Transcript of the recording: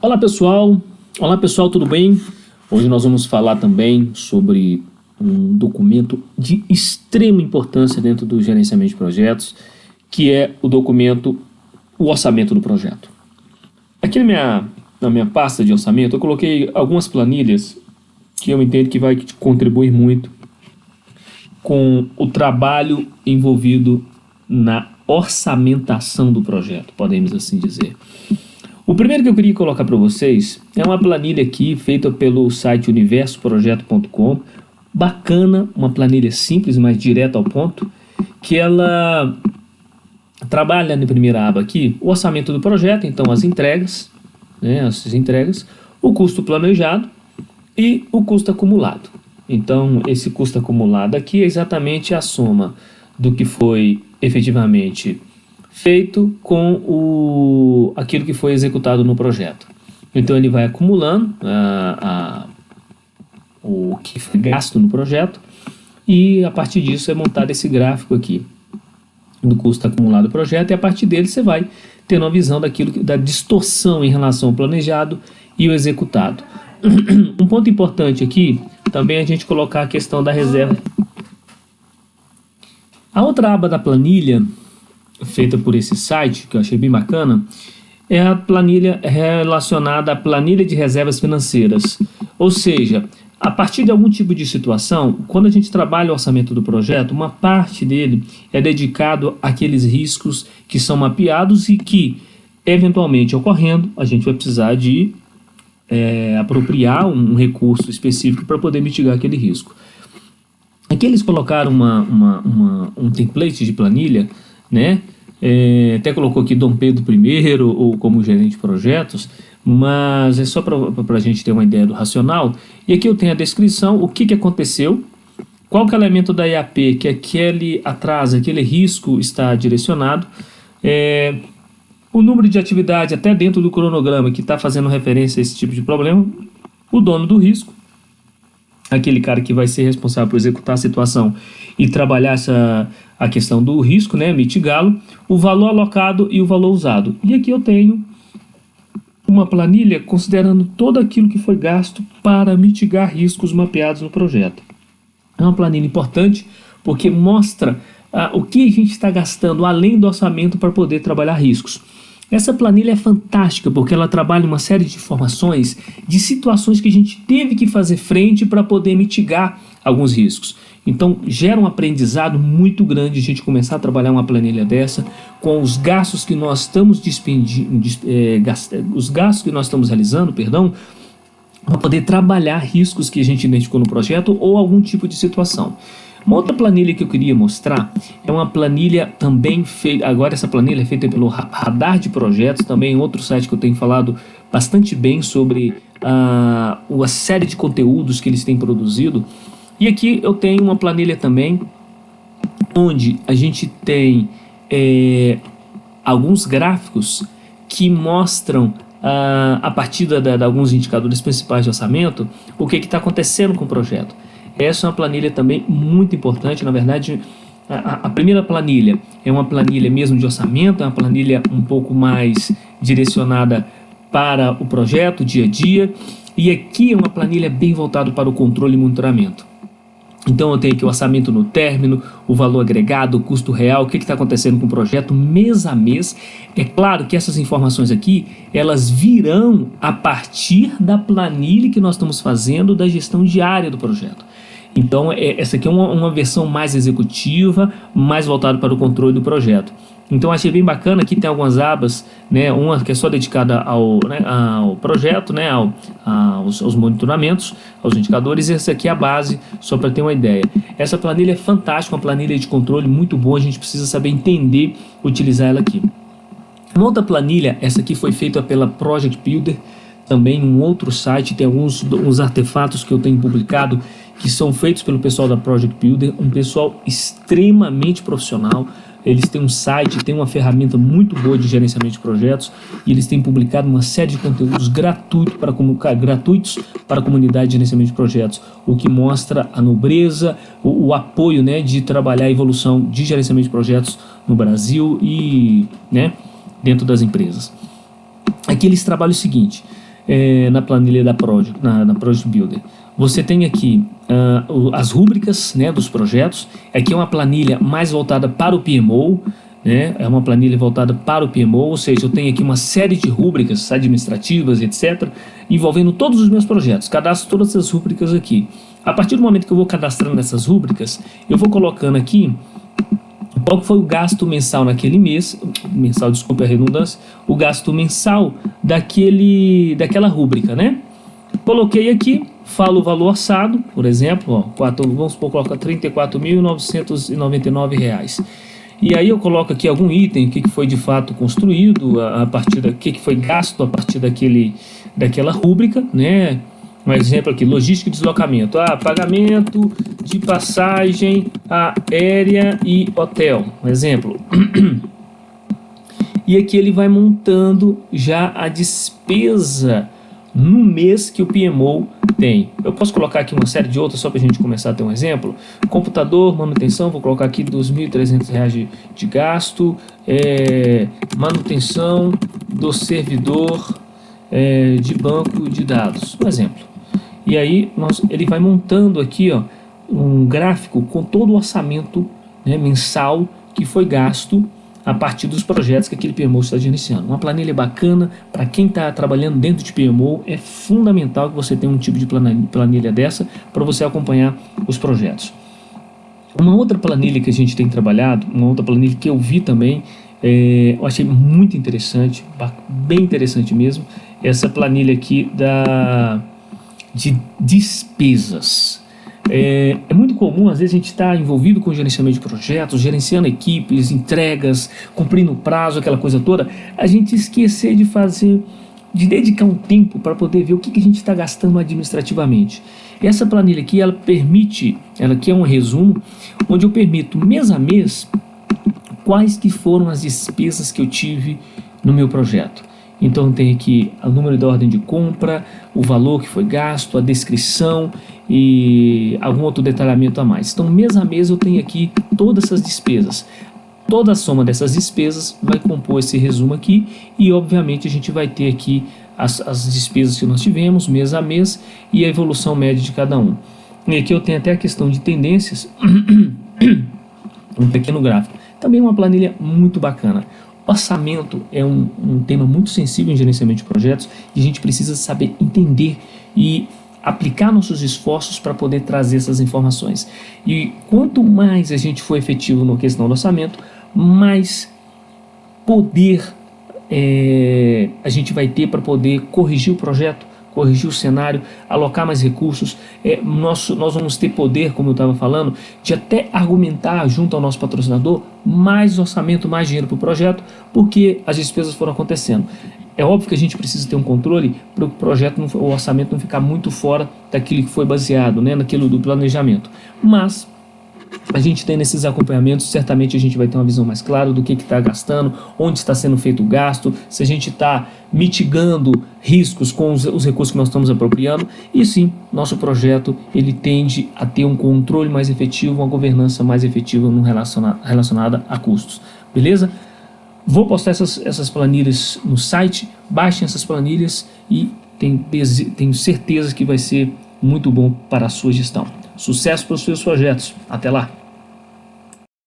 Olá pessoal, tudo bem? Hoje nós vamos falar também sobre um documento de extrema importância dentro do gerenciamento de projetos, que é o orçamento do projeto. Aqui na minha pasta de orçamento eu coloquei algumas planilhas que eu entendo que vai contribuir muito com o trabalho envolvido na orçamentação do projeto, podemos assim dizer. O primeiro que eu queria colocar para vocês é uma planilha aqui feita pelo site universoprojeto.com, bacana, uma planilha simples, mas direta ao ponto, que ela trabalha na primeira aba aqui o orçamento do projeto, então as entregas, o custo planejado e o custo acumulado. Então esse custo acumulado aqui é exatamente a soma do que foi efetivamente feito com aquilo que foi executado no projeto. Então ele vai acumulando o que foi gasto no projeto e a partir disso é montado esse gráfico aqui do custo acumulado do projeto, e a partir dele você vai tendo uma visão da distorção em relação ao planejado e o executado. Um ponto importante aqui também é a gente colocar a questão da reserva. A outra aba da planilha feita por esse site, que eu achei bem bacana, é a planilha relacionada à planilha de reservas financeiras. Ou seja, a partir de algum tipo de situação, quando a gente trabalha o orçamento do projeto, uma parte dele é dedicado àqueles riscos que são mapeados e que, eventualmente ocorrendo, a gente vai precisar de apropriar um recurso específico para poder mitigar aquele risco. Aqui eles colocaram um template de planilha, né? Até colocou aqui Dom Pedro I ou como gerente de projetos, mas é só para a gente ter uma ideia do racional. E aqui eu tenho a descrição, o que aconteceu, qual que é o elemento da IAP que aquele atraso, aquele risco está direcionado, o número de atividade até dentro do cronograma que está fazendo referência a esse tipo de problema, o dono do risco, aquele cara que vai ser responsável por executar a situação e trabalhar a questão do risco, né, mitigá-lo, o valor alocado e o valor usado. E aqui eu tenho uma planilha considerando todo aquilo que foi gasto para mitigar riscos mapeados no projeto. É uma planilha importante porque mostra o que a gente está gastando além do orçamento para poder trabalhar riscos. Essa planilha é fantástica porque ela trabalha uma série de informações de situações que a gente teve que fazer frente para poder mitigar alguns riscos. Então gera um aprendizado muito grande a gente começar a trabalhar uma planilha dessa com os gastos que nós estamos realizando, para poder trabalhar riscos que a gente identificou no projeto ou algum tipo de situação. Uma outra planilha que eu queria mostrar é uma planilha também feita, agora essa planilha é feita pelo Radar de Projetos, também outro site que eu tenho falado bastante bem sobre a série de conteúdos que eles têm produzido. E aqui eu tenho uma planilha também, onde a gente tem alguns gráficos que mostram, a partir de alguns indicadores principais de orçamento, o que está acontecendo com o projeto. Essa é uma planilha também muito importante. Na verdade, a primeira planilha é uma planilha mesmo de orçamento, é uma planilha um pouco mais direcionada para o projeto, dia a dia, e aqui é uma planilha bem voltada para o controle e monitoramento. Então eu tenho aqui o orçamento no término, o valor agregado, o custo real, o que está acontecendo com o projeto mês a mês. É claro que essas informações aqui, elas virão a partir da planilha que nós estamos fazendo da gestão diária do projeto. Então essa aqui é uma versão mais executiva, mais voltada para o controle do projeto. Então achei bem bacana, aqui tem algumas abas, né, uma que é só dedicada ao projeto, né, aos monitoramentos, aos indicadores, e essa aqui é a base, só para ter uma ideia. Essa planilha é fantástica, uma planilha de controle muito boa, a gente precisa saber entender, utilizar ela aqui. Uma outra planilha, essa aqui foi feita pela Project Builder, também um outro site, tem uns artefatos que eu tenho publicado, que são feitos pelo pessoal da Project Builder, um pessoal extremamente profissional. Eles têm um site, têm uma ferramenta muito boa de gerenciamento de projetos e eles têm publicado uma série de conteúdos gratuitos para a comunidade de gerenciamento de projetos, o que mostra a nobreza, o apoio, né, de trabalhar a evolução de gerenciamento de projetos no Brasil e, né, dentro das empresas. Aqui eles trabalham o seguinte: na planilha da Project, na Project Builder. Você tem aqui as rúbricas, né, dos projetos. Aqui é uma planilha mais voltada para o PMO, né? É uma planilha voltada para o PMO, ou seja, eu tenho aqui uma série de rúbricas administrativas, etc., envolvendo todos os meus projetos. Cadastro todas essas rúbricas aqui. A partir do momento que eu vou cadastrando essas rúbricas, eu vou colocando aqui qual foi o gasto mensal naquele mês, desculpe a redundância, o gasto mensal daquela rúbrica, né? Coloquei aqui, falo o valor orçado, por exemplo, vamos supor, coloca R$ 34.999. E aí eu coloco aqui algum item, o que foi de fato construído, a partir o que foi gasto a partir daquela rúbrica, né? Um exemplo aqui, logística e deslocamento. Pagamento de passagem aérea e hotel. Um exemplo. E aqui ele vai montando já a despesa no mês que o PMO tem. Eu posso colocar aqui uma série de outras só para a gente começar a ter um exemplo. Computador, manutenção, vou colocar aqui R$ 2.300 de gasto. Manutenção do servidor de banco de dados. Um exemplo. E aí ele vai montando aqui um gráfico com todo o orçamento, né, mensal que foi gasto a partir dos projetos que aquele PMO está gerenciando. Uma planilha bacana para quem está trabalhando dentro de PMO. É fundamental que você tenha um tipo de planilha dessa para você acompanhar os projetos. Uma outra planilha que a gente tem trabalhado, uma outra planilha que eu vi também, eu achei muito interessante, bem interessante mesmo, essa planilha aqui de despesas. É muito comum, às vezes, a gente estar envolvido com o gerenciamento de projetos, gerenciando equipes, entregas, cumprindo prazo, aquela coisa toda, a gente esquecer de dedicar um tempo para poder ver o que a gente está gastando administrativamente. Essa planilha aqui, ela aqui é um resumo, onde eu permito mês a mês quais que foram as despesas que eu tive no meu projeto. Então tem aqui o número da ordem de compra, o valor que foi gasto, a descrição e algum outro detalhamento a mais. Então mês a mês eu tenho aqui todas essas despesas. Toda a soma dessas despesas vai compor esse resumo aqui e obviamente a gente vai ter aqui as despesas que nós tivemos mês a mês e a evolução média de cada um. E aqui eu tenho até a questão de tendências, um pequeno gráfico. Também uma planilha muito bacana. Orçamento é um tema muito sensível em gerenciamento de projetos e a gente precisa saber entender e aplicar nossos esforços para poder trazer essas informações. E quanto mais a gente for efetivo na questão do orçamento, mais poder a gente vai ter para poder corrigir o projeto, corrigir o cenário, alocar mais recursos. Nós vamos ter poder, como eu estava falando, de até argumentar junto ao nosso patrocinador mais orçamento, mais dinheiro para o projeto, porque as despesas foram acontecendo. É óbvio que a gente precisa ter um controle para o orçamento não ficar muito fora daquilo que foi baseado, né, naquilo do planejamento. Mas a gente tem nesses acompanhamentos, certamente a gente vai ter uma visão mais clara do que está gastando, onde está sendo feito o gasto, se a gente está mitigando riscos com os recursos que nós estamos apropriando. E sim, nosso projeto ele tende a ter um controle mais efetivo, uma governança mais efetiva relacionada a custos. Beleza? Vou postar essas planilhas no site, baixem essas planilhas e tenho certeza que vai ser muito bom para a sua gestão. Sucesso para os seus projetos. Até lá!